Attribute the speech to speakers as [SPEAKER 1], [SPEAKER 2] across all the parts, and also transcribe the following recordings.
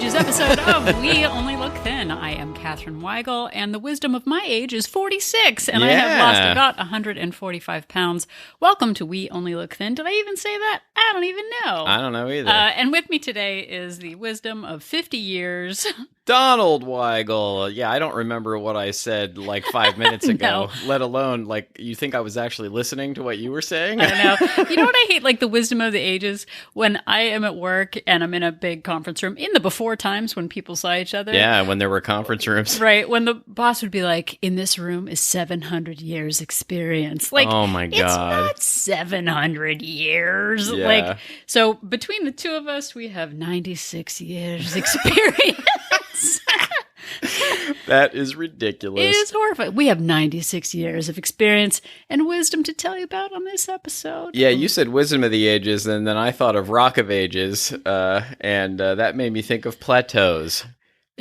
[SPEAKER 1] Ages episode of We Only Look Thin. I am Katherine Weigel, and the wisdom of my age is 46, and I have lost about 145 pounds. Welcome to We Only Look Thin. Did I even say that? I don't even know.
[SPEAKER 2] I don't know either.
[SPEAKER 1] And with me today is the wisdom of 50 years.
[SPEAKER 2] Donald Weigel. Yeah, I don't remember what I said like 5 minutes ago, let alone, like, you think I was actually listening to what you were saying?
[SPEAKER 1] I know. You know what I hate? Like, the wisdom of the ages, when I am at work and I'm in a big conference room, in the before times when people saw each other.
[SPEAKER 2] Yeah, when there were conference rooms.
[SPEAKER 1] Right, when the boss would be like, in this room is 700 years experience. Like,
[SPEAKER 2] oh my God.
[SPEAKER 1] It's not 700 years.
[SPEAKER 2] Yeah.
[SPEAKER 1] Like, so between the two of us, we have 96 years experience.
[SPEAKER 2] That is ridiculous.
[SPEAKER 1] It is horrifying. We have 96 years of experience and wisdom to tell you about on this episode.
[SPEAKER 2] Yeah, you said wisdom of the ages, and then I thought of rock of ages, and that made me think of plateaus.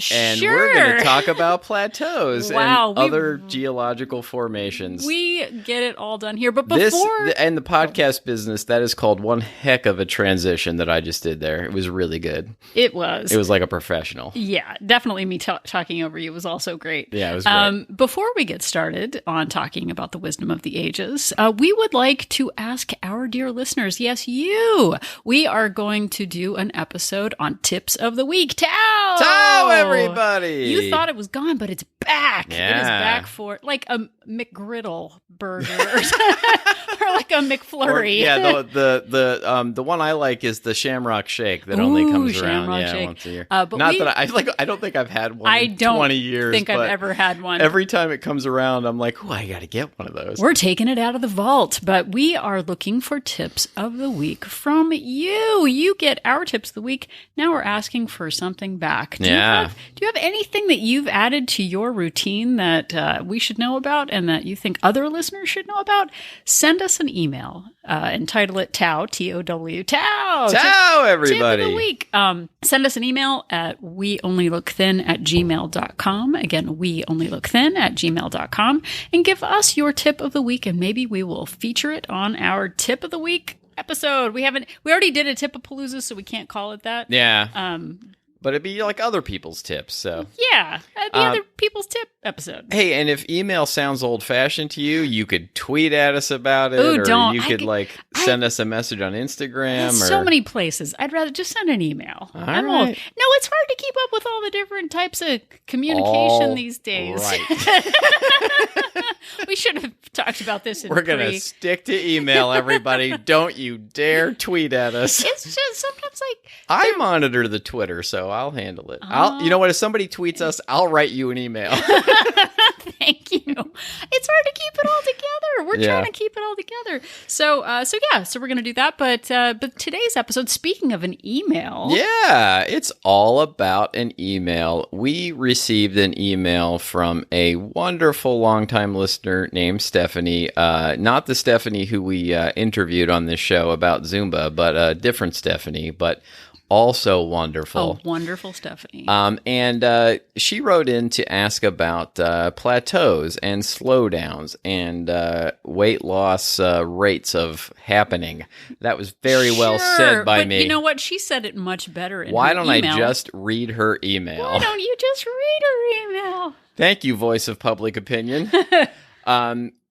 [SPEAKER 2] And we're going to talk about plateaus and other geological formations.
[SPEAKER 1] We get it all done here. But before...
[SPEAKER 2] and the podcast business, that is called one heck of a transition that I just did there. It was really good.
[SPEAKER 1] It was.
[SPEAKER 2] It was like a professional.
[SPEAKER 1] Yeah, definitely me talking over you was also great.
[SPEAKER 2] Yeah, it was great.
[SPEAKER 1] Before we get started on talking about the wisdom of the ages, we would like to ask our dear listeners, yes, you, we are going to do an episode on tips of the week.
[SPEAKER 2] Ciao, everybody!
[SPEAKER 1] You thought it was gone, but it's back.
[SPEAKER 2] Yeah.
[SPEAKER 1] It is back for like a McGriddle burger or like a McFlurry.
[SPEAKER 2] The one I like is the Shamrock Shake that only comes around once a year. I don't think I've had one in 20 years.
[SPEAKER 1] I don't think I've ever had one.
[SPEAKER 2] Every time it comes around, I'm like, I got to get one of those.
[SPEAKER 1] We're taking it out of the vault, but we are looking for tips of the week from you. You get our tips of the week. Now we're asking for something back. Do you have anything that you've added to your routine that we should know about and that you think other listeners should know about? Send us an email and title it TOW, T-O-W, TOW.
[SPEAKER 2] TOW, everybody.
[SPEAKER 1] Tip of the week. Send us an email at weonlylookthin@gmail.com. Again, weonlylookthin@gmail.com. And give us your tip of the week, and maybe we will feature it on our tip of the week episode. We already did a tip-a-palooza, so we can't call it that.
[SPEAKER 2] Yeah. But it'd be like other people's tips, so.
[SPEAKER 1] Yeah, it'd be other people's tip episode.
[SPEAKER 2] Hey, and if email sounds old-fashioned to you, you could tweet at us about it. You could send us a message on Instagram.
[SPEAKER 1] So many places. I'd rather just send an email. I'm old. No, it's hard to keep up with all the different types of communication these days.
[SPEAKER 2] Right.
[SPEAKER 1] We should have talked about this in
[SPEAKER 2] We're going to stick to email, everybody. Don't you dare tweet at us.
[SPEAKER 1] It's just sometimes like...
[SPEAKER 2] I monitor the Twitter, so I'll handle it. You know what? If somebody tweets us, I'll write you an email.
[SPEAKER 1] Thank you. It's hard to keep it all together. We're trying to keep it all together. So we're going to do that. But today's episode, speaking of an email.
[SPEAKER 2] Yeah, it's all about an email. We received an email from a wonderful longtime listener named Stephanie. Not the Stephanie who we interviewed on this show about Zumba, but a different Stephanie. But also wonderful.
[SPEAKER 1] Oh, wonderful Stephanie.
[SPEAKER 2] And she wrote in to ask about plateaus and slowdowns and weight loss rates of happening. That was very well said by me.
[SPEAKER 1] You know what? She said it much better in
[SPEAKER 2] Why
[SPEAKER 1] her
[SPEAKER 2] don't
[SPEAKER 1] email.
[SPEAKER 2] I just read her email?
[SPEAKER 1] Why don't you just read her email?
[SPEAKER 2] Thank you, voice of public opinion.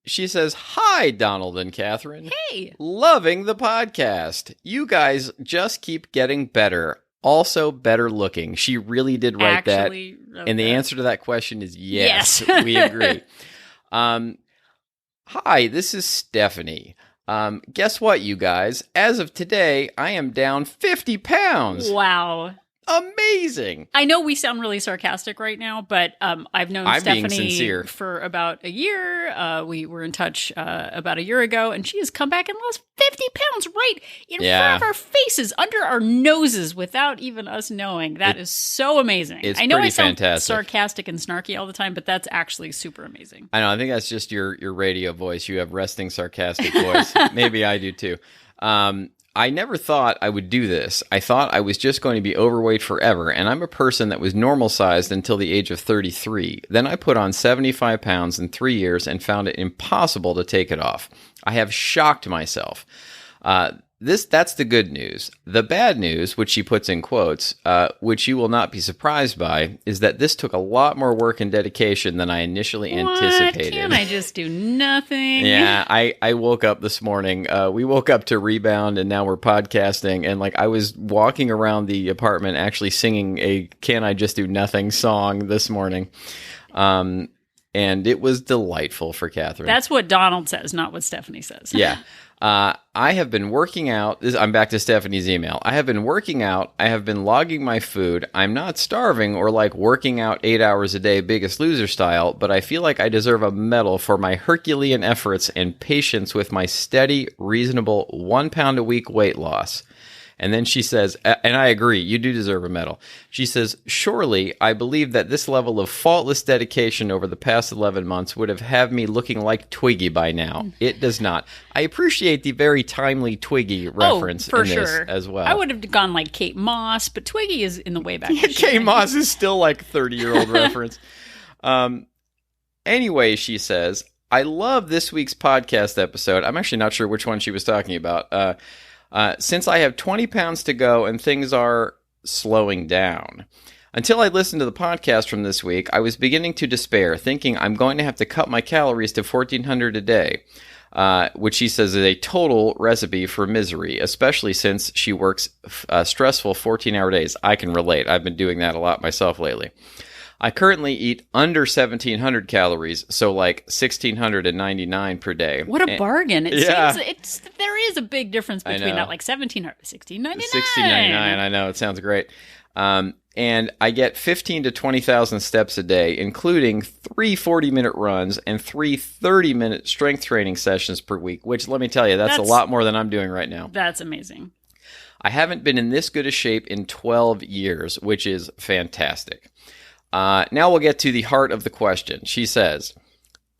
[SPEAKER 2] She says, "Hi, Donald and Catherine.
[SPEAKER 1] Hey.
[SPEAKER 2] Loving the podcast. You guys just keep getting better. Also better looking." She really did write that. And the answer to that question is yes. We agree. Hi, this is Stephanie. Guess what, you guys? As of today, I am down 50 pounds.
[SPEAKER 1] Wow.
[SPEAKER 2] Amazing.
[SPEAKER 1] I know we sound really sarcastic right now, but I've known Stephanie for about a year. We were in touch about a year ago, and she has come back and lost 50 pounds right in front of our faces, under our noses, without even us knowing. That is so amazing.
[SPEAKER 2] I know I sound
[SPEAKER 1] sarcastic and snarky all the time, but that's actually super amazing.
[SPEAKER 2] I know. I think that's just your radio voice. You have resting sarcastic voice. Maybe I do too. I never thought I would do this. I thought I was just going to be overweight forever, and I'm a person that was normal-sized until the age of 33. Then I put on 75 pounds in 3 years and found it impossible to take it off. I have shocked myself. that's the good news. The bad news, which she puts in quotes, which you will not be surprised by, is that this took a lot more work and dedication than I initially anticipated.
[SPEAKER 1] Can't I just do nothing?
[SPEAKER 2] Yeah, I woke up this morning. We woke up to Rebound, and now we're podcasting. And I was walking around the apartment actually singing a "Can I Just Do Nothing" song this morning. And it was delightful for Catherine.
[SPEAKER 1] That's what Donald says, not what Stephanie says.
[SPEAKER 2] Yeah. I have been working out. I'm back to Stephanie's email. I have been working out. I have been logging my food. I'm not starving or working out 8 hours a day, Biggest Loser style, but I feel like I deserve a medal for my Herculean efforts and patience with my steady, reasonable 1 pound a week weight loss. And then she says, and I agree, you do deserve a medal. She says, surely I believe that this level of faultless dedication over the past 11 months would have had me looking like Twiggy by now. It does not. I appreciate the very timely Twiggy reference in this as well.
[SPEAKER 1] I would have gone like Kate Moss, but Twiggy is in the way back.
[SPEAKER 2] Kate Moss is still like 30-year-old reference. Anyway, she says, I love this week's podcast episode. I'm actually not sure which one she was talking about. Since I have 20 pounds to go and things are slowing down. Until I listened to the podcast from this week, I was beginning to despair, thinking I'm going to have to cut my calories to 1,400 a day, which she says is a total recipe for misery, especially since she works stressful 14-hour days. I can relate. I've been doing that a lot myself lately. I currently eat under 1,700 calories, so 1,699 per day.
[SPEAKER 1] What a bargain. Seems there is a big difference between that, 1,700, 1,699.
[SPEAKER 2] 1,699, I know, it sounds great. And I get 15 to 20,000 steps a day, including 3 40-minute runs and 3 30-minute strength training sessions per week, which, let me tell you, that's a lot more than I'm doing right now.
[SPEAKER 1] That's amazing.
[SPEAKER 2] I haven't been in this good a shape in 12 years, which is fantastic. Now we'll get to the heart of the question. She says,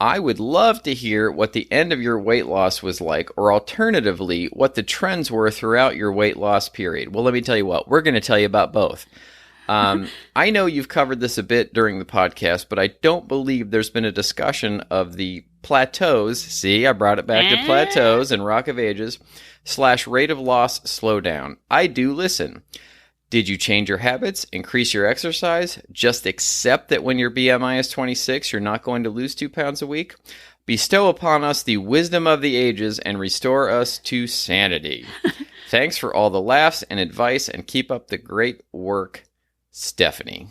[SPEAKER 2] I would love to hear what the end of your weight loss was like, or alternatively, what the trends were throughout your weight loss period. Well, let me tell you what, we're going to tell you about both. I know you've covered this a bit during the podcast, but I don't believe there's been a discussion of the plateaus. See, I brought it back to plateaus and Rock of Ages / rate of loss slowdown. I do listen. Did you change your habits, increase your exercise, just accept that when your BMI is 26, you're not going to lose 2 pounds a week? Bestow upon us the wisdom of the ages and restore us to sanity. Thanks for all the laughs and advice, and keep up the great work, Stephanie.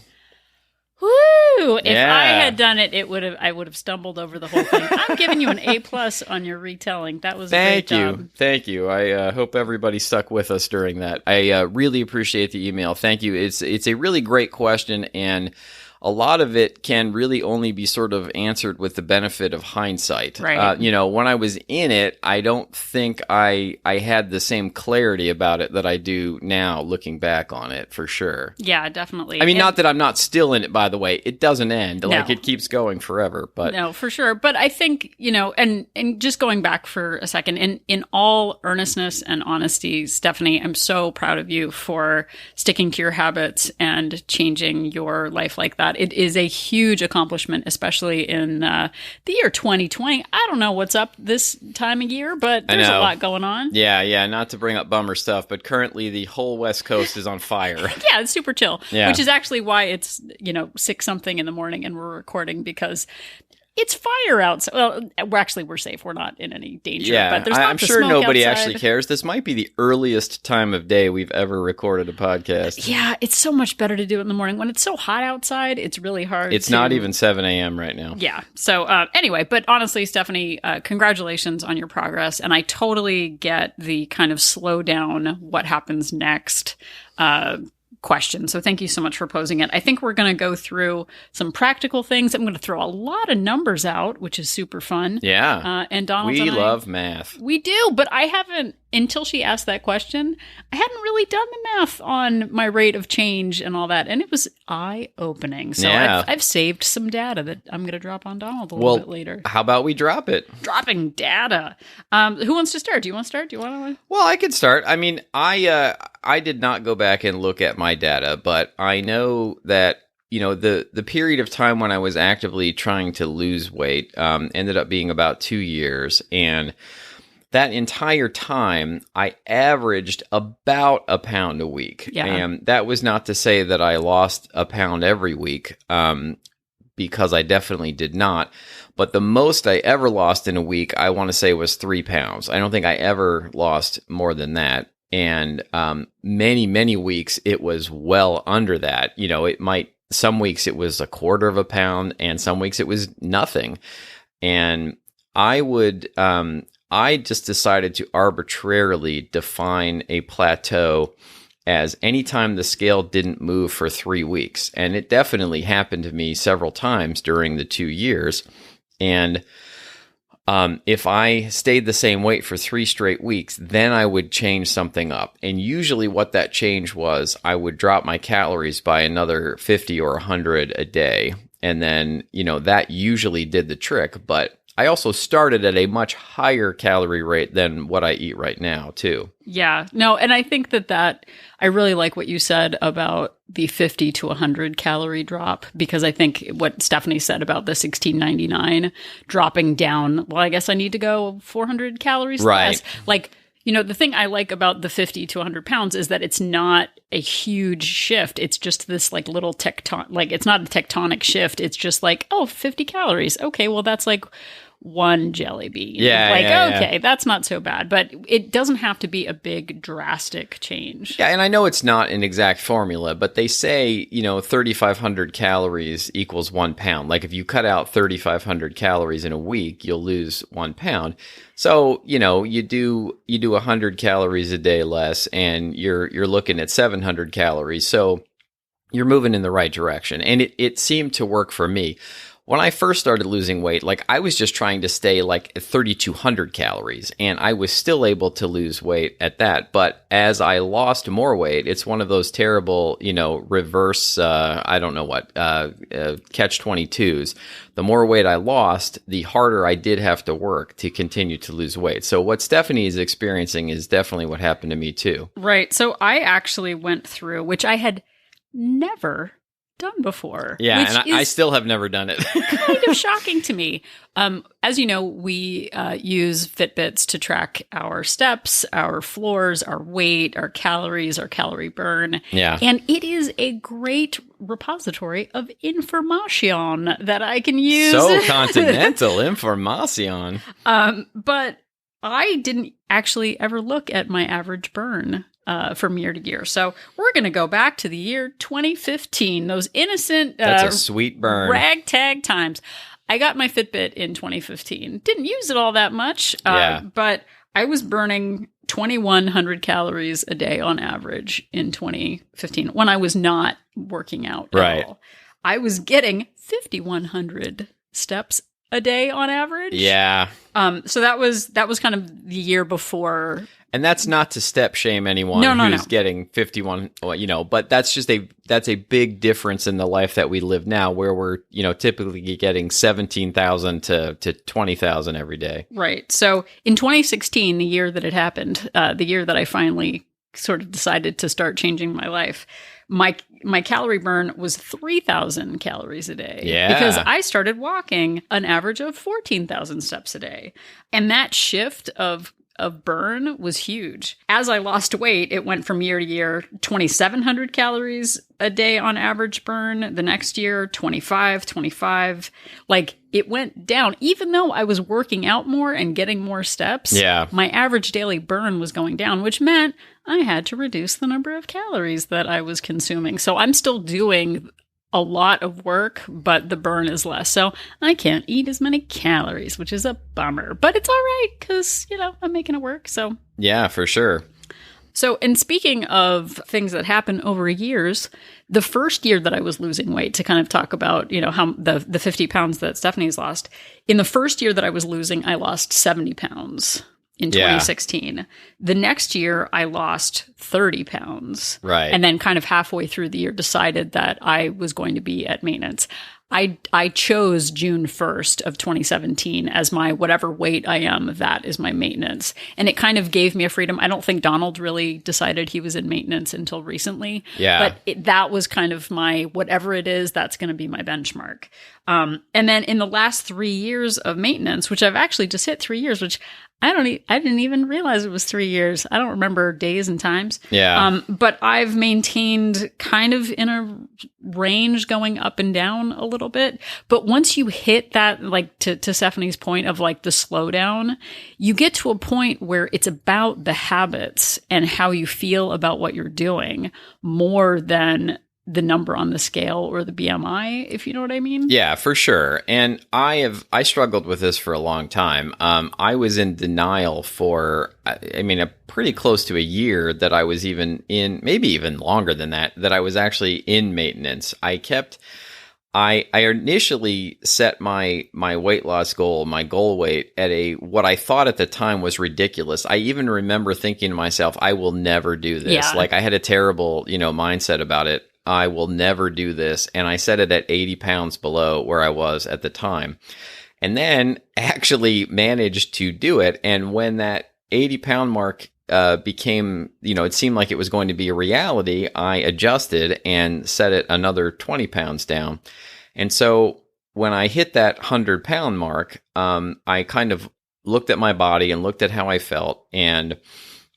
[SPEAKER 1] Woo! If I had done it, I would have stumbled over the whole thing. I'm giving you an A+ on your retelling. That was a great job.
[SPEAKER 2] Thank you. I hope everybody stuck with us during that. I really appreciate the email. Thank you. It's a really great question, and a lot of it can really only be sort of answered with the benefit of hindsight.
[SPEAKER 1] Right.
[SPEAKER 2] When I was in it, I don't think I had the same clarity about it that I do now, looking back on it, for sure.
[SPEAKER 1] Yeah, definitely.
[SPEAKER 2] I mean, not that I'm not still in it, by the way. It doesn't end. No. It keeps going forever. But
[SPEAKER 1] no, for sure. But I think, and just going back for a second, in all earnestness and honesty, Stephanie, I'm so proud of you for sticking to your habits and changing your life like that. It is a huge accomplishment, especially in the year 2020. I don't know what's up this time of year, but there's a lot going on.
[SPEAKER 2] Yeah. Not to bring up bummer stuff, but currently the whole West Coast is on fire.
[SPEAKER 1] Yeah, it's super chill, which is actually why it's, 6-something in the morning and we're recording, because it's fire outside. Well, we're safe. We're not in any danger.
[SPEAKER 2] Yeah,
[SPEAKER 1] but there's lots
[SPEAKER 2] I'm
[SPEAKER 1] of
[SPEAKER 2] sure
[SPEAKER 1] smoke
[SPEAKER 2] nobody
[SPEAKER 1] outside.
[SPEAKER 2] actually cares. This might be the earliest time of day we've ever recorded a podcast.
[SPEAKER 1] Yeah, it's so much better to do it in the morning. When it's so hot outside, it's really hard.
[SPEAKER 2] It's not even 7 a.m. right now.
[SPEAKER 1] Yeah. So anyway, but honestly, Stephanie, congratulations on your progress. And I totally get the kind of slow down, what happens next question. So thank you so much for posing it. I think we're going to go through some practical things. I'm going to throw a lot of numbers out, which is super fun.
[SPEAKER 2] Yeah.
[SPEAKER 1] And Donald
[SPEAKER 2] we
[SPEAKER 1] and I
[SPEAKER 2] love math.
[SPEAKER 1] We do, but I haven't, until she asked that question, I hadn't really done the math on my rate of change and all that. And it was eye-opening. So I've saved some data that I'm going to drop on Donald a little bit later.
[SPEAKER 2] How about we drop it?
[SPEAKER 1] Dropping data. Who wants to start? Do you want to start? Do you want to?
[SPEAKER 2] Well, I could start. I mean, I did not go back and look at my data, but I know that the period of time when I was actively trying to lose weight ended up being about 2 years, and that entire time, I averaged about a pound a week.
[SPEAKER 1] Yeah.
[SPEAKER 2] And that was not to say that I lost a pound every week, because I definitely did not. But the most I ever lost in a week, I want to say, was 3 pounds. I don't think I ever lost more than that. And many, many weeks, it was well under that. Some weeks it was a quarter of a pound, and some weeks it was nothing. And I just decided to arbitrarily define a plateau as any time the scale didn't move for 3 weeks. And it definitely happened to me several times during the 2 years. And if I stayed the same weight for 3 straight weeks, then I would change something up. And usually what that change was, I would drop my calories by another 50 or 100 a day. And then, that usually did the trick. But I also started at a much higher calorie rate than what I eat right now, too.
[SPEAKER 1] Yeah. No, and I think that I really like what you said about the 50 to 100 calorie drop, because I think what Stephanie said about the 1699 dropping down, well, I guess I need to go 400 calories less. Like, the thing I like about the 50 to 100 pounds is that it's not a huge shift. It's just this like little it's not a tectonic shift. It's just like, 50 calories. Okay, well, that's like one jelly bean.
[SPEAKER 2] Yeah.
[SPEAKER 1] That's not so bad. But it doesn't have to be a big, drastic change.
[SPEAKER 2] Yeah, and I know it's not an exact formula, but they say, 3,500 calories equals 1 pound. Like if you cut out 3,500 calories in a week, you'll lose 1 pound. So, you do 100 calories a day less, and you're looking at 700 calories. So you're moving in the right direction. And it seemed to work for me. When I first started losing weight, I was just trying to stay at 3,200 calories, and I was still able to lose weight at that. But as I lost more weight, it's one of those terrible, reverse, catch-22s. The more weight I lost, the harder I did have to work to continue to lose weight. So what Stephanie is experiencing is definitely what happened to me too.
[SPEAKER 1] Right. So I actually went through, which I had never done before.
[SPEAKER 2] Yeah, and I still have never done it.
[SPEAKER 1] Kind of shocking to me. As you know, we use Fitbits to track our steps, our floors, our weight, our calories, our calorie burn.
[SPEAKER 2] Yeah.
[SPEAKER 1] And it is a great repository of information that I can use.
[SPEAKER 2] So continental information.
[SPEAKER 1] But I didn't actually ever look at my average burn from year to year. So we're going to go back to the year 2015, those innocent
[SPEAKER 2] That's a sweet burn.
[SPEAKER 1] Ragtag times. I got my Fitbit in 2015. Didn't use it all that much, but I was burning 2,100 calories a day on average in 2015 when I was not working out at all. I was getting 5,100 steps a day on average.
[SPEAKER 2] Yeah.
[SPEAKER 1] So that was kind of the year before.
[SPEAKER 2] And that's not to step shame anyone who's getting 51, but that's a big difference in the life that we live now, where we're, typically getting 17,000 to 20,000 every day.
[SPEAKER 1] Right. So in 2016, the year that it happened, the year that I finally sort of decided to start changing my life, my calorie burn was 3,000 calories a day.
[SPEAKER 2] Yeah.
[SPEAKER 1] Because I started walking an average of 14,000 steps a day. And that shift of burn was huge. As I lost weight, it went from year to year, 2,700 calories a day on average burn. The next year, 25. It went down. Even though I was working out more and getting more steps, my average daily burn was going down, which meant I had to reduce the number of calories that I was consuming. So I'm still doing a lot of work, but the burn is less. So I can't eat as many calories, which is a bummer. But it's all right because, I'm making it work. So
[SPEAKER 2] yeah, for sure.
[SPEAKER 1] So, and speaking of things that happen over years, the first year that I was losing weight, to kind of talk about, how the 50 pounds that Stephanie's lost, in the first year that I was losing, I lost 70 pounds. In 2016. Yeah. The next year, I lost 30 pounds.
[SPEAKER 2] Right.
[SPEAKER 1] And then kind of halfway through the year, decided that I was going to be at maintenance. I chose June 1st of 2017 as my whatever weight I am, that is my maintenance. And it kind of gave me a freedom. I don't think Donald really decided he was in maintenance until recently.
[SPEAKER 2] Yeah.
[SPEAKER 1] But that was kind of my, whatever it is, that's going to be my benchmark. And then in the last 3 years of maintenance, which I've actually just hit 3 years, which I didn't even realize it was 3 years. I don't remember days and times.
[SPEAKER 2] Yeah.
[SPEAKER 1] But I've maintained kind of in a range going up and down a little bit. But once you hit that, like to Stephanie's point of like the slowdown, you get to a point where it's about the habits and how you feel about what you're doing more than the number on the scale or the BMI, if you know what I mean.
[SPEAKER 2] Yeah, for sure. And I struggled with this for a long time. I was in denial for, a pretty close to a year that I was even in, maybe even longer than that I was actually in maintenance. I initially set my weight loss goal, my goal weight at what I thought at the time was ridiculous. I even remember thinking to myself, I will never do this.
[SPEAKER 1] Yeah.
[SPEAKER 2] Like I had a terrible, mindset about it. I will never do this. And I set it at 80 pounds below where I was at the time. And then actually managed to do it. And when that 80-pound mark became, it seemed like it was going to be a reality, I adjusted and set it another 20 pounds down. And so when I hit that 100-pound mark, I kind of looked at my body and looked at how I felt, and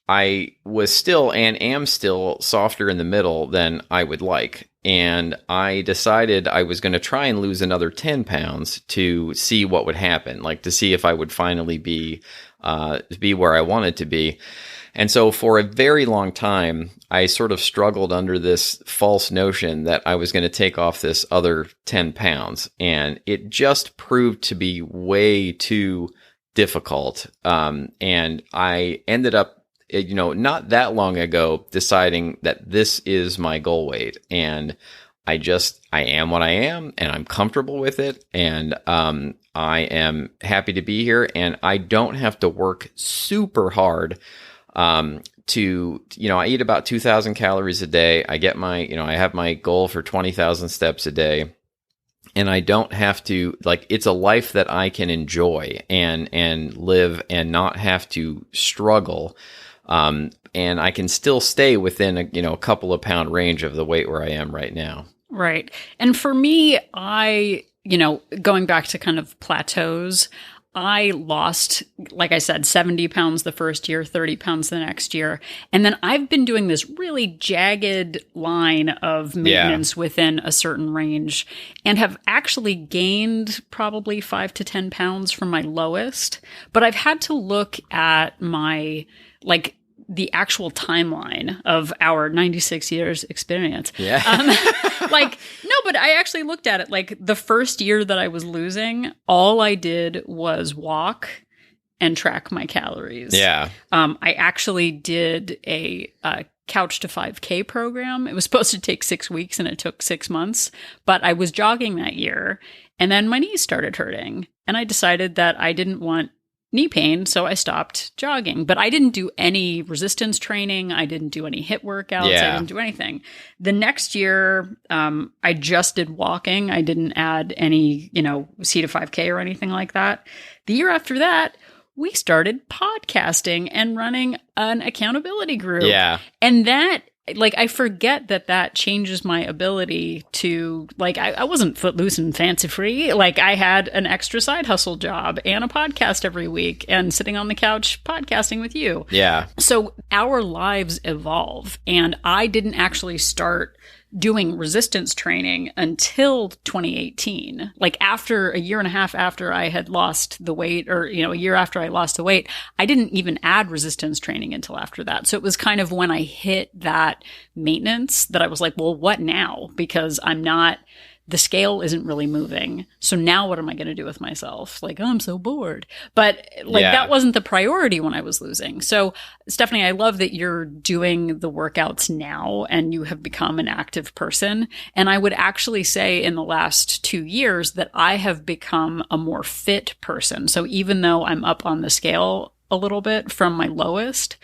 [SPEAKER 2] I was still and am still softer in the middle than I would like. And I decided I was going to try and lose another 10 pounds to see what would happen, like to see if I would finally be where I wanted to be. And so for a very long time, I sort of struggled under this false notion that I was going to take off this other 10 pounds. And it just proved to be way too difficult. And I ended up, not that long ago, deciding that this is my goal weight. And I am what I am, and I'm comfortable with it. And I am happy to be here. And I don't have to work super hard I eat about 2,000 calories a day. I get I have my goal for 20,000 steps a day. And I don't have to, it's a life that I can enjoy and live and not have to struggle. And I can still stay within a couple of pound range of the weight where I am right now.
[SPEAKER 1] Right. And for me, going back to kind of plateaus, I lost, like I said, 70 pounds the first year, 30 pounds the next year. And then I've been doing this really jagged line of maintenance within a certain range and have actually gained probably 5 to 10 pounds from my lowest. But I've had to look at my, the actual timeline of our 96 years experience.
[SPEAKER 2] Yeah.
[SPEAKER 1] No, but I actually looked at it. The first year that I was losing, all I did was walk and track my calories.
[SPEAKER 2] Yeah.
[SPEAKER 1] I actually did a Couch to 5K program. It was supposed to take 6 weeks and it took 6 months, but I was jogging that year and then my knees started hurting and I decided that I didn't want knee pain, so I stopped jogging. But I didn't do any resistance training. I didn't do any HIIT workouts.
[SPEAKER 2] Yeah.
[SPEAKER 1] I didn't do anything. The next year, I just did walking. I didn't add any, C to 5K or anything like that. The year after that, we started podcasting and running an accountability group.
[SPEAKER 2] Yeah.
[SPEAKER 1] And that, I forget that changes my ability to, I wasn't footloose and fancy free. I had an extra side hustle job and a podcast every week and sitting on the couch podcasting with you.
[SPEAKER 2] Yeah.
[SPEAKER 1] So our lives evolve. And I didn't actually start doing resistance training until 2018. After a year and a half after I had lost the weight, or, a year after I lost the weight, I didn't even add resistance training until after that. So it was kind of when I hit that maintenance that I was like, well, what now? Because the scale isn't really moving. So now what am I going to do with myself? I'm so bored. But that wasn't the priority when I was losing. So Stephanie, I love that you're doing the workouts now and you have become an active person. And I would actually say in the last 2 years that I have become a more fit person. So even though I'm up on the scale a little bit from my lowest,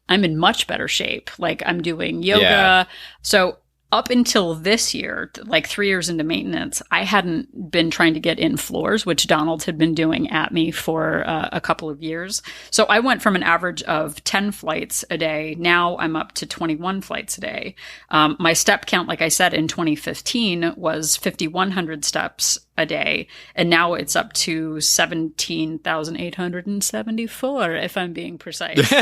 [SPEAKER 1] I'm in much better shape. I'm doing yoga.
[SPEAKER 2] Yeah.
[SPEAKER 1] So up until this year, 3 years into maintenance, I hadn't been trying to get in floors, which Donald had been doing at me for a couple of years. So I went from an average of 10 flights a day. Now I'm up to 21 flights a day. My step count, like I said, in 2015 was 5,100 steps a day. And now it's up to 17,874, if I'm being precise.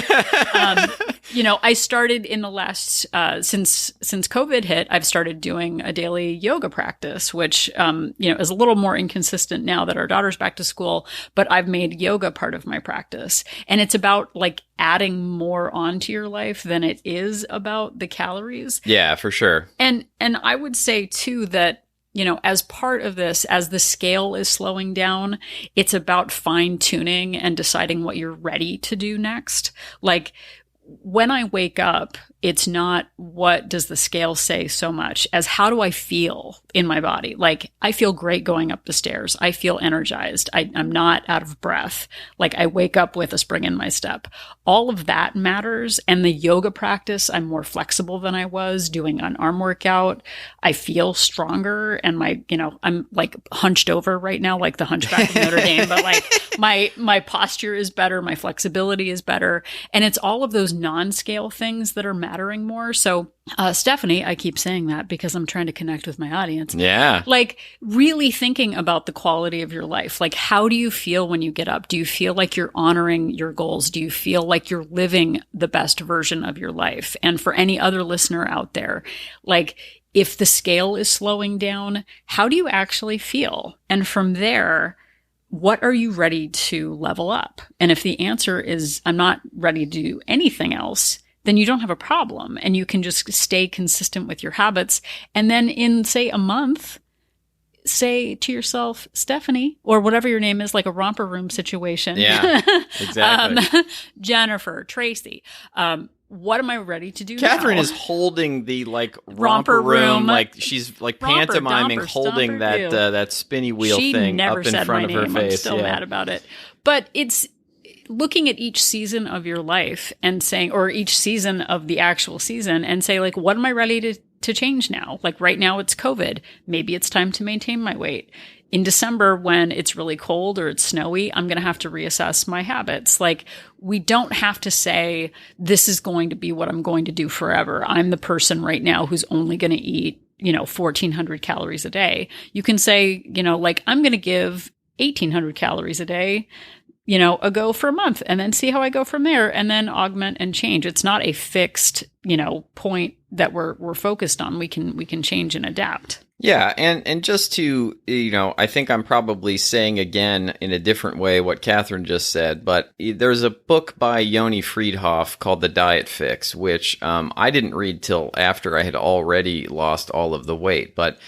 [SPEAKER 1] I started in the last, since COVID hit, I've started doing a daily yoga practice, which, is a little more inconsistent now that our daughter's back to school, but I've made yoga part of my practice. And it's about like adding more onto your life than it is about the calories.
[SPEAKER 2] Yeah, for sure.
[SPEAKER 1] And I would say too that, as part of this, as the scale is slowing down, it's about fine tuning and deciding what you're ready to do next. Like when I wake up, it's not what does the scale say so much as how do I feel in my body? Like I feel great going up the stairs. I feel energized. I'm not out of breath. Like I wake up with a spring in my step. All of that matters. And the yoga practice, I'm more flexible than I was doing an arm workout. I feel stronger and I'm like hunched over right now, like the Hunchback of Notre Dame, but like my posture is better. My flexibility is better. And it's all of those non-scale things that are mattering more. So, Stephanie, I keep saying that because I'm trying to connect with my audience.
[SPEAKER 2] Yeah.
[SPEAKER 1] Like really thinking about the quality of your life. Like, how do you feel when you get up? Do you feel like you're honoring your goals? Do you feel like you're living the best version of your life? And for any other listener out there, like if the scale is slowing down, how do you actually feel? And from there, what are you ready to level up? And if the answer is, I'm not ready to do anything else, then you don't have a problem and you can just stay consistent with your habits. And then in, say, a month, say to yourself, Stephanie, or whatever your name is, like a romper room situation.
[SPEAKER 2] Yeah, exactly.
[SPEAKER 1] Jennifer, Tracy, what am I ready to do
[SPEAKER 2] Catherine
[SPEAKER 1] now?
[SPEAKER 2] is holding the like romper room, like she's like pantomiming, holding that spinny wheel thing up in front of her face.
[SPEAKER 1] I'm still mad about it. But it's looking at each season of your life and saying, or each season of the actual season and say, like, what am I ready to change now? Like right now it's COVID. Maybe it's time to maintain my weight. In December, when it's really cold or it's snowy, I'm going to have to reassess my habits. Like we don't have to say, this is going to be what I'm going to do forever. I'm the person right now who's only going to eat, 1,400 calories a day. You can say, like I'm going to give 1,800 calories a day, a go for a month and then see how I go from there and then augment and change. It's not a fixed, point that we're focused on. We can change and adapt.
[SPEAKER 2] Yeah. And just to, I think I'm probably saying again in a different way what Catherine just said, but there's a book by Yoni Friedhoff called The Diet Fix, which I didn't read till after I had already lost all of the weight. But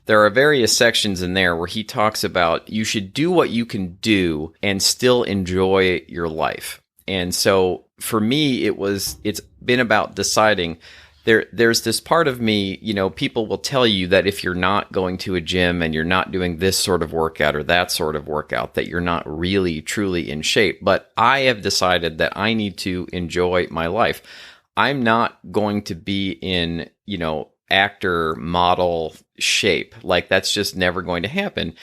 [SPEAKER 2] there are various sections in there where he talks about you should do what you can do and still enjoy your life. And so for me, it's been about deciding there's this part of me, people will tell you that if you're not going to a gym and you're not doing this sort of workout or that sort of workout, that you're not really truly in shape. But I have decided that I need to enjoy my life. I'm not going to be in, actor model shape. Like that's just never going to happen.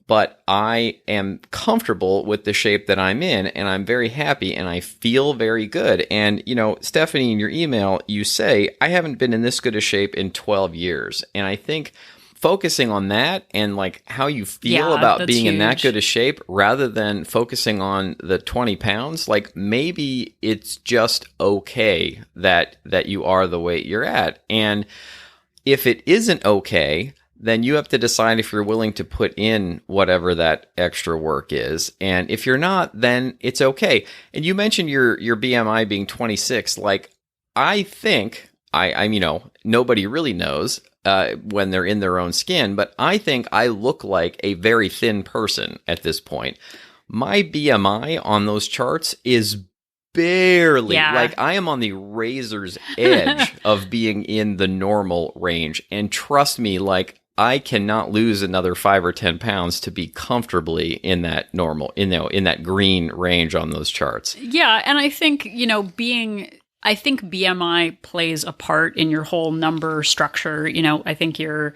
[SPEAKER 2] But I am comfortable with the shape that I'm in and I'm very happy and I feel very good. And, Stephanie, in your email, you say, I haven't been in this good a shape in 12 years. And I think focusing on that and like how you feel about being in that good a shape rather than focusing on the 20 pounds, like maybe it's just okay that you are the weight you're at. And if it isn't okay, then you have to decide if you're willing to put in whatever that extra work is. And if you're not, then it's okay. And you mentioned your BMI being 26. Like, I think, I'm nobody really knows when they're in their own skin, but I think I look like a very thin person at this point. My BMI on those charts is barely, like I am on the razor's edge of being in the normal range. And trust me, like I cannot lose another 5 or 10 pounds to be comfortably in that normal, in that green range on those charts. Yeah.
[SPEAKER 1] And I think, I think BMI plays a part in your whole number structure. I think your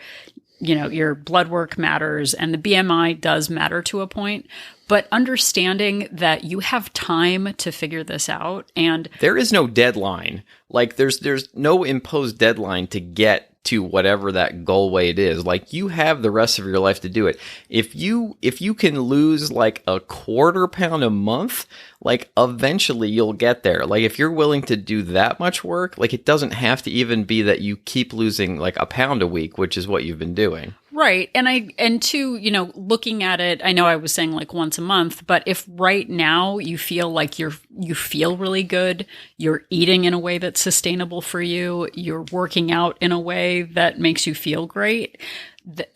[SPEAKER 1] blood work matters and the BMI does matter to a point, but understanding that you have time to figure this out and
[SPEAKER 2] there is no deadline. Like there's no imposed deadline to get to whatever that goal weight is. Like, you have the rest of your life to do it. If you can lose like a quarter pound a month, like, eventually you'll get there. Like, if you're willing to do that much work, like, it doesn't have to even be that you keep losing like a pound a week, which is what you've been doing.
[SPEAKER 1] Right. And two, looking at it, I know I was saying like once a month, but if right now you feel like you feel really good, you're eating in a way that's sustainable for you, you're working out in a way that makes you feel great,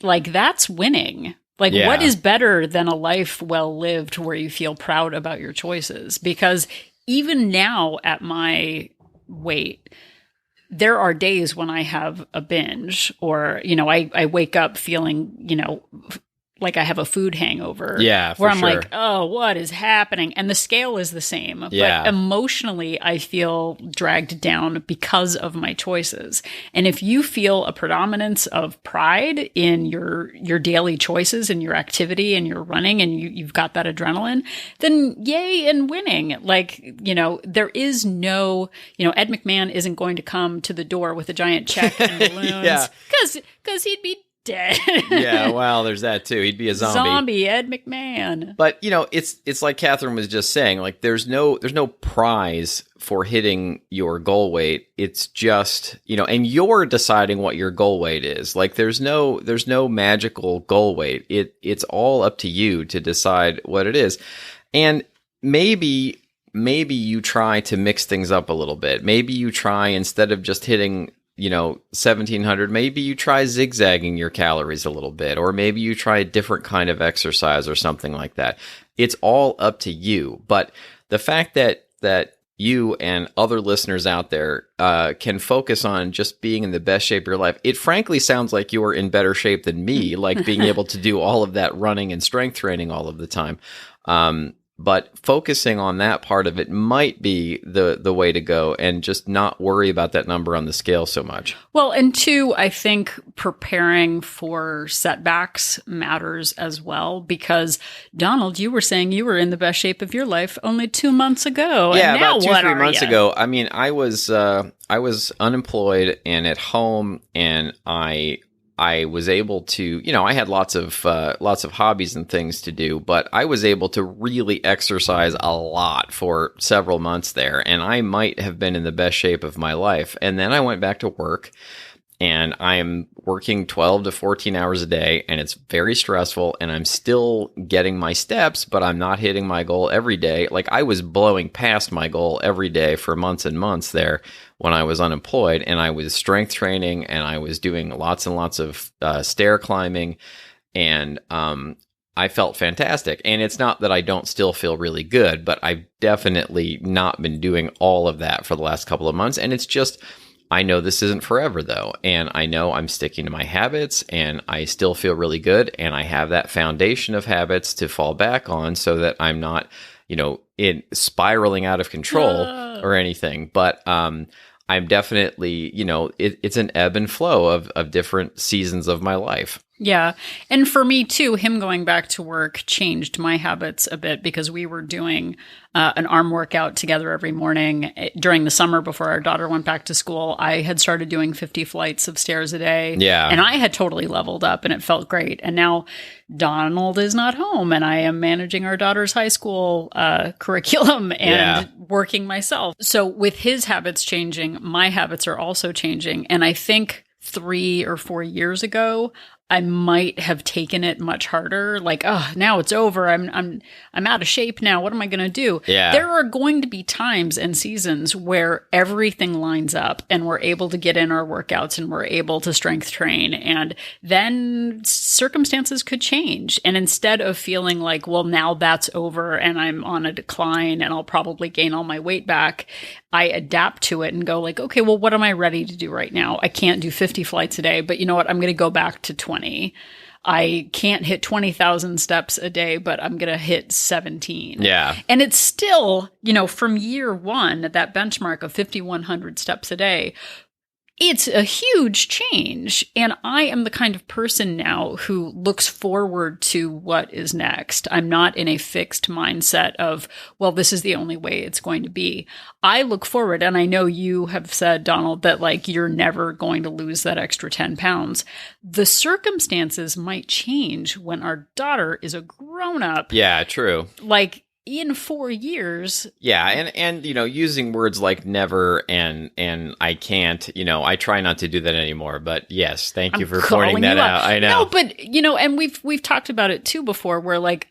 [SPEAKER 1] like, that's winning. Like, what is better than a life well lived where you feel proud about your choices? Because even now at my weight, there are days when I have a binge, or, I wake up feeling, like I have a food hangover.
[SPEAKER 2] Yeah,
[SPEAKER 1] where I'm like, oh, what is happening? And the scale is the same.
[SPEAKER 2] Yeah.
[SPEAKER 1] But emotionally, I feel dragged down because of my choices. And if you feel a predominance of pride in your daily choices and your activity and your running, and you've got that adrenaline, then yay and winning. Like, there is no, Ed McMahon isn't going to come to the door with a giant check and balloons.
[SPEAKER 2] Yeah.
[SPEAKER 1] Because he'd be dead.
[SPEAKER 2] Yeah, well, there's that too. He'd be a zombie.
[SPEAKER 1] Zombie Ed McMahon.
[SPEAKER 2] But it's like Catherine was just saying. Like, there's no prize for hitting your goal weight. It's just, and you're deciding what your goal weight is. Like, there's no magical goal weight. It's all up to you to decide what it is. And maybe you try to mix things up a little bit. Maybe you try, instead of just hitting 1,700, maybe you try zigzagging your calories a little bit, or maybe you try a different kind of exercise or something like that. It's all up to you. But the fact that you and other listeners out there can focus on just being in the best shape of your life, it frankly sounds like you are in better shape than me, like being able to do all of that running and strength training all of the time. But focusing on that part of it might be the way to go, and just not worry about that number on the scale so much.
[SPEAKER 1] Well, and two, I think preparing for setbacks matters as well, because Donald, you were saying you were in the best shape of your life only 2 months ago.
[SPEAKER 2] Yeah,
[SPEAKER 1] and now
[SPEAKER 2] about 2-3 months
[SPEAKER 1] you?
[SPEAKER 2] ago. I mean, I was unemployed and at home, and I was able to, I had lots of hobbies and things to do, but I was able to really exercise a lot for several months there, and I might have been in the best shape of my life. And then I went back to work, and I'm working 12 to 14 hours a day, and it's very stressful, and I'm still getting my steps, but I'm not hitting my goal every day. Like, I was blowing past my goal every day for months and months there when I was unemployed, and I was strength training, and I was doing lots and lots of stair climbing, and I felt fantastic. And it's not that I don't still feel really good, but I've definitely not been doing all of that for the last couple of months, and it's just, I know this isn't forever though, and I know I'm sticking to my habits, and I still feel really good, and I have that foundation of habits to fall back on, so that I'm not, in spiraling out of control or anything. But I'm definitely, it's an ebb and flow of different seasons of my life.
[SPEAKER 1] Yeah. And for me too, him going back to work changed my habits a bit, because we were doing an arm workout together every morning during the summer before our daughter went back to school. I had started doing 50 flights of stairs a day.
[SPEAKER 2] Yeah.
[SPEAKER 1] And I had totally leveled up, and it felt great. And now Donald is not home, and I am managing our daughter's high school curriculum and working myself. So with his habits changing, my habits are also changing. And I think 3 or 4 years ago, I might have taken it much harder. Like, oh, now it's over. I'm out of shape now. What am I going to do?
[SPEAKER 2] Yeah.
[SPEAKER 1] There are going to be times and seasons where everything lines up, and we're able to get in our workouts, and we're able to strength train, and then circumstances could change. And instead of feeling like, well, now that's over and I'm on a decline and I'll probably gain all my weight back, I adapt to it and go like, okay, well, what am I ready to do right now? I can't do 50 flights a day, but you know what? I'm going to go back to 20. I can't hit 20,000 steps a day, but I'm going to hit 17.
[SPEAKER 2] Yeah.
[SPEAKER 1] And it's still, from year one, that benchmark of 5,100 steps a day, It's a huge change. And I am the kind of person now who looks forward to what is next. I'm not in a fixed mindset of, well, this is the only way it's going to be. I look forward, and I know you have said, Donald, that like you're never going to lose that extra 10 pounds. The circumstances might change when our daughter is a grown up.
[SPEAKER 2] Yeah, true.
[SPEAKER 1] Like, in 4 years.
[SPEAKER 2] Yeah, and using words like never and I can't, I try not to do that anymore. But yes, thank you for pointing that out. I know.
[SPEAKER 1] No, but and we've talked about it too before, where like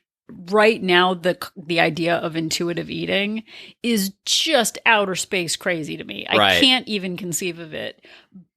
[SPEAKER 1] right now the idea of intuitive eating is just outer space crazy to me. I can't even conceive of it.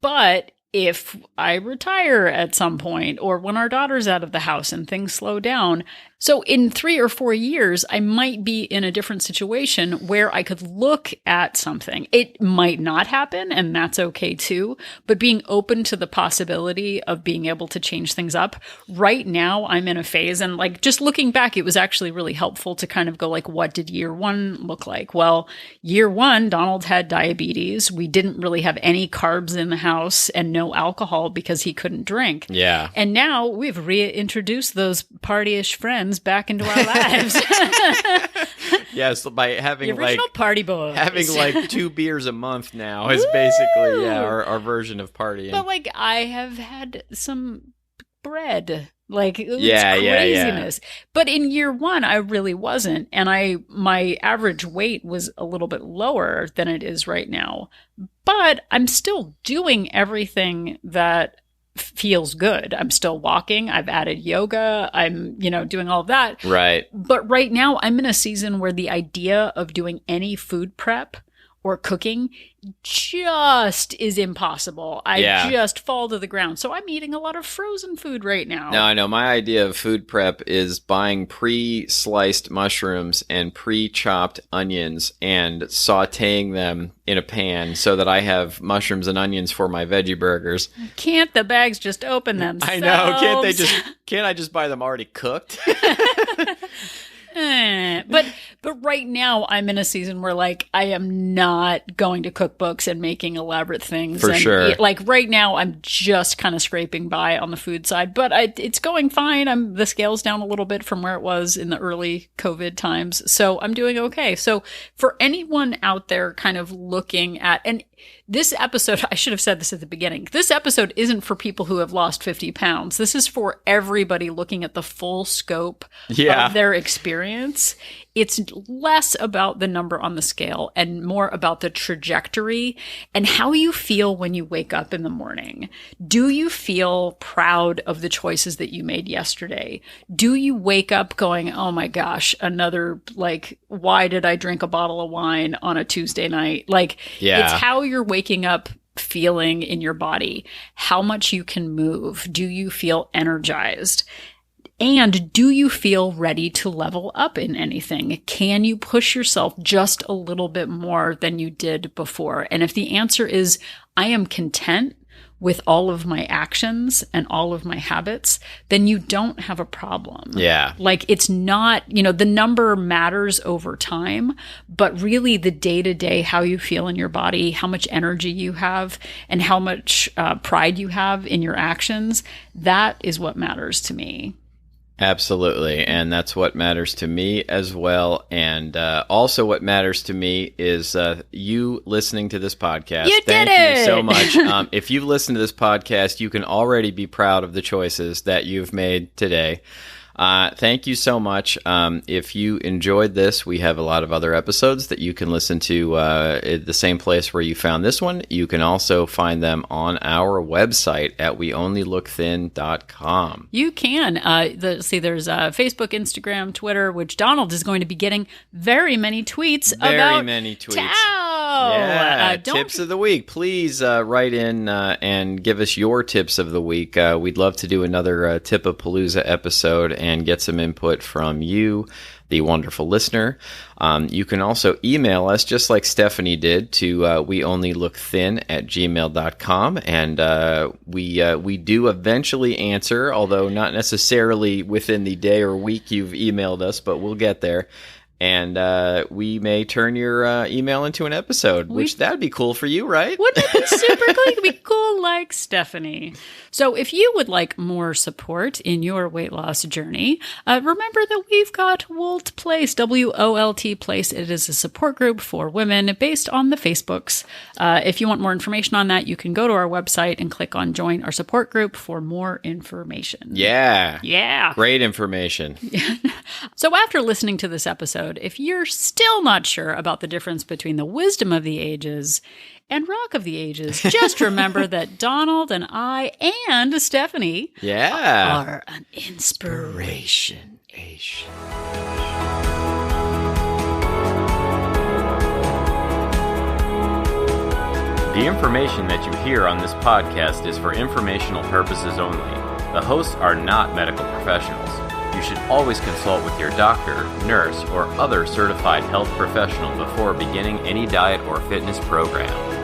[SPEAKER 1] But if I retire at some point, or when our daughter's out of the house and things slow down. So in 3 or 4 years, I might be in a different situation where I could look at something. It might not happen, and that's okay too, but being open to the possibility of being able to change things up. Right now, I'm in a phase, and like just looking back, it was actually really helpful to kind of go like, what did year 1 look like? Well, year 1, Donald had diabetes. We didn't really have any carbs in the house and no alcohol because he couldn't drink.
[SPEAKER 2] Yeah.
[SPEAKER 1] And now we've reintroduced those partyish friends back into our lives.
[SPEAKER 2] Yes, by having
[SPEAKER 1] the original party boys.
[SPEAKER 2] Having like 2 beers a month now is basically our version of partying.
[SPEAKER 1] But like I have had some bread. Like it was
[SPEAKER 2] Yeah.
[SPEAKER 1] craziness. But in year 1, I really wasn't. And my average weight was a little bit lower than it is right now. But I'm still doing everything that feels good. I'm still walking. I've added yoga. I'm, doing all of that.
[SPEAKER 2] Right.
[SPEAKER 1] But right now I'm in a season where the idea of doing any food prep or cooking just is impossible. I just fall to the ground. So I'm eating a lot of frozen food right now.
[SPEAKER 2] No, I know. My idea of food prep is buying pre-sliced mushrooms and pre-chopped onions and sautéing them in a pan so that I have mushrooms and onions for my veggie burgers.
[SPEAKER 1] Can't the bags just open themselves?
[SPEAKER 2] I know. Can't I just buy them already cooked?
[SPEAKER 1] But right now I'm in a season where like I am not going to cookbooks and making elaborate things.
[SPEAKER 2] For sure.
[SPEAKER 1] Like right now I'm just kind of scraping by on the food side, but it's going fine. The scale's down a little bit from where it was in the early COVID times. So I'm doing okay. So for anyone out there kind of looking at, and this episode, I should have said this at the beginning. This episode isn't for people who have lost 50 pounds. This is for everybody looking at the full scope of their experience. It's less about the number on the scale and more about the trajectory and how you feel when you wake up in the morning. Do you feel proud of the choices that you made yesterday? Do you wake up going, oh my gosh, another, like, why did I drink a bottle of wine on a Tuesday night? Like, it's how you're waking up feeling in your body, how much you can move. Do you feel energized? And do you feel ready to level up in anything? Can you push yourself just a little bit more than you did before? And if the answer is, I am content with all of my actions and all of my habits, then you don't have a problem.
[SPEAKER 2] Yeah.
[SPEAKER 1] Like it's not, the number matters over time, but really the day-to-day, how you feel in your body, how much energy you have, and how much pride you have in your actions, that is what matters to me.
[SPEAKER 2] Absolutely. And that's what matters to me as well. And also what matters to me is you listening to this podcast.
[SPEAKER 1] You did it!
[SPEAKER 2] Thank you so much. If you've listened to this podcast, you can already be proud of the choices that you've made today. Thank you so much. If you enjoyed this, we have a lot of other episodes that you can listen to at the same place where you found this one. You can also find them on our website at weonlylookthin.com.
[SPEAKER 1] You can. There's Facebook, Instagram, Twitter, which Donald is going to be getting very many tweets about.
[SPEAKER 2] Very many tweets. Yeah, tips of the week. Please write in and give us your tips of the week. We'd love to do another Tip of Palooza episode and get some input from you, the wonderful listener. You can also email us, just like Stephanie did, to weonlylookthin@gmail.com. And we do eventually answer, although not necessarily within the day or week you've emailed us, but we'll get there. and we may turn your email into an episode, which that'd be cool for you, right?
[SPEAKER 1] Wouldn't it be super cool? It'd be cool like Stephanie. So if you would like more support in your weight loss journey, remember that we've got Wolt Place, WOLT Place. It is a support group for women based on the Facebooks. If you want more information on that, you can go to our website and click on Join Our Support Group for more information.
[SPEAKER 2] Yeah.
[SPEAKER 1] Yeah.
[SPEAKER 2] Great information.
[SPEAKER 1] So after listening to this episode, if you're still not sure about the difference between the wisdom of the ages and rock of the ages, just remember that Donald and I and Stephanie are an inspiration.
[SPEAKER 3] The information that you hear on this podcast is for informational purposes only. The hosts are not medical professionals. You should always consult with your doctor, nurse, or other certified health professional before beginning any diet or fitness program.